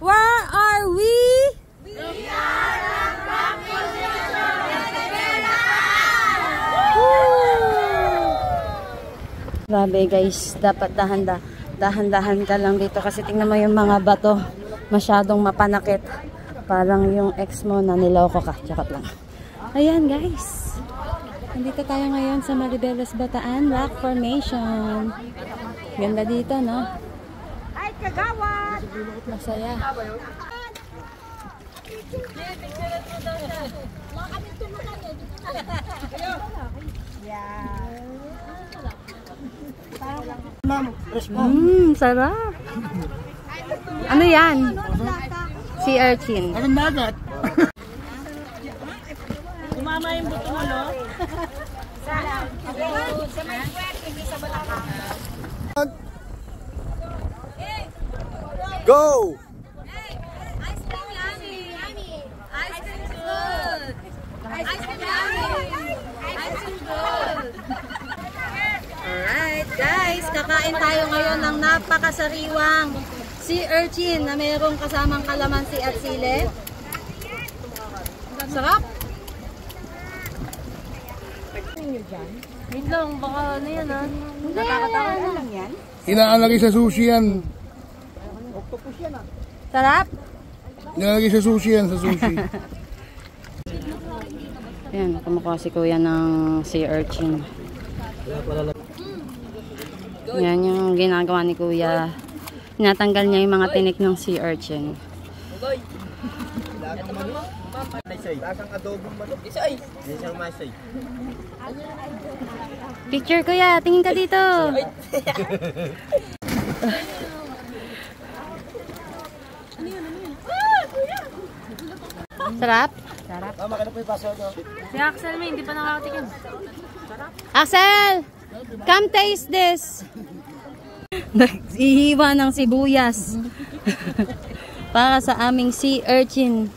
Where are we? We are the Proposition Grabe guys, dapat dahan-dahan ka lang dito kasi tingnan mo yung mga bato, masyadong mapanakit. Parang yung ex mo na niloko ka. Tsakot lang. Ayan guys, nandito tayo ngayon sa Maribeles, Bataan Rock Formation. Ganda dito, no? Ay, kagawad! Masaya. Sarap. Ano yan? Sea urchin. Anong dagat? Umama yung buto mo, no? Sa may kwet, hindi sa balakang. Go! Ice cream yummy! Ice cream good! Ice cream yummy! Ice cream good! Alright guys, kakain tayo ngayon ng napakasariwang sea urchin na mayroong kasamang kalamansi at sili. Sarap! Wait lang, baka ano yan ha? Nakakatawa lang yan. Inaalagay sa sushi yan. Sarap! Inaalagay sa sushi yan, sa sushi. Ayan, kumukuha si kuya ng sea urchin. Yan yung ginagawa ni kuya. Tinatanggal niya yung mga tinik ng sea urchin. Picture kuya, tingin ka dito. Sarap? Sarap. Si Axel may hindi pa nakakatikim. Axel! Come taste this! Naghihiwa ng sibuyas. Para sa aming sea urchin.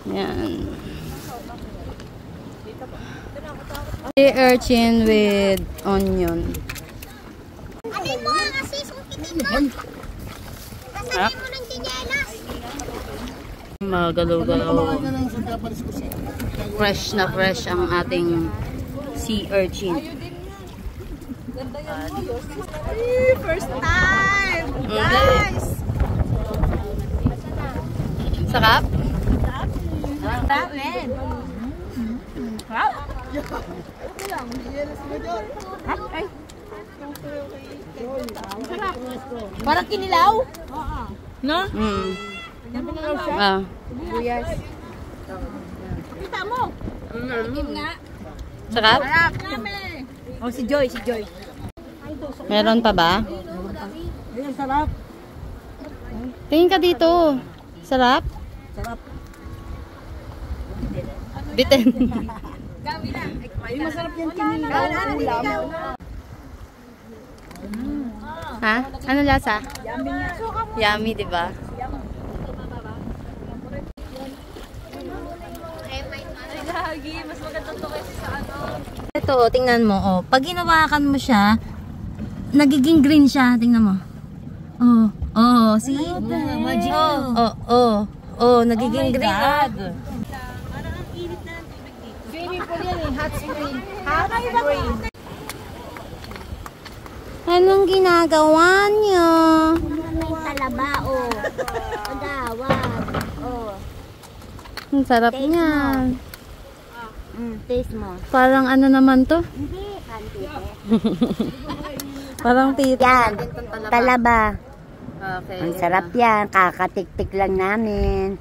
Yan. Sea urchin with onion. Ano mo kasi sukitin mo? Kasabi mo ng tijelas. Magalaw-galaw. Fresh na fresh ang ating sea urchin. First time! Guys! Sarap? Sarap, men! Sarap! Ay! Sarap! Parang kinilaw? No? Mm. Ah. Buyas. Kita mo? Itim nga. Sarap? Sarap! Oh, si Joy, si Joy. Meron pa ba? Ayan, sarap. Tingin ka dito. Sarap? Sarap. Bitin. Gawi na. Ay, masarap yan kinilaw. Ha? Ano lasa? Yummy nga. Yummy, di ba? Lagi, mas maganda to kasi sa ano. Ito, tingnan mo. Oh. Pag ginawakan mo siya, nagiging green siya. Tingnan mo. Oh, oh, see? Magic. Oh, nagiging green. Parang ang init na ng tubig dito. Swimming pool yan eh, hot spring. Hot spring. Anong ginagawa niyo? May talaba, oh. Pagawad. Oh. Ang sarap niyan. Taste mo. Parang ano naman to? Hindi, kantite. Parang tita. Yan, talaba. Okay. Ang sarap yan. Kakatik-tik lang namin.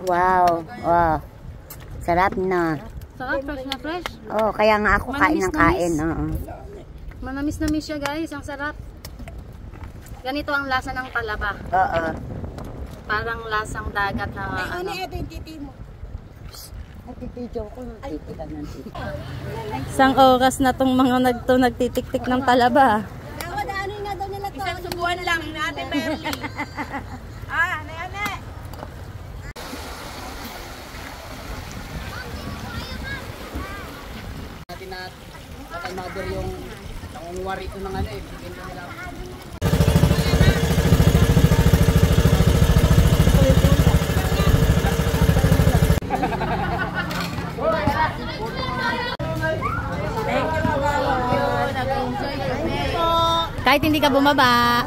Wow. Oh. Sarap na. Sarap, fresh na fresh. Oh, kaya nga ako kain ng kain. Manamis-namis. Oo. Manamis-namis siya guys. Ang sarap. Ganito ang lasa ng talaba. Oo. Parang lasang dagat na ano. Ito yung titi mo. Natitidyo ko. Titi lang ng titi. Isang oras na tong mga nagtitik-tik ng talaba. Dawa, ano nga daw nila to? Isang subuan lang, Ate Perly. Ano yan eh? Natin na patay mother yung nangunguwari ito ng ano eh. Bigyan nila. Kahit hindi ka bumaba.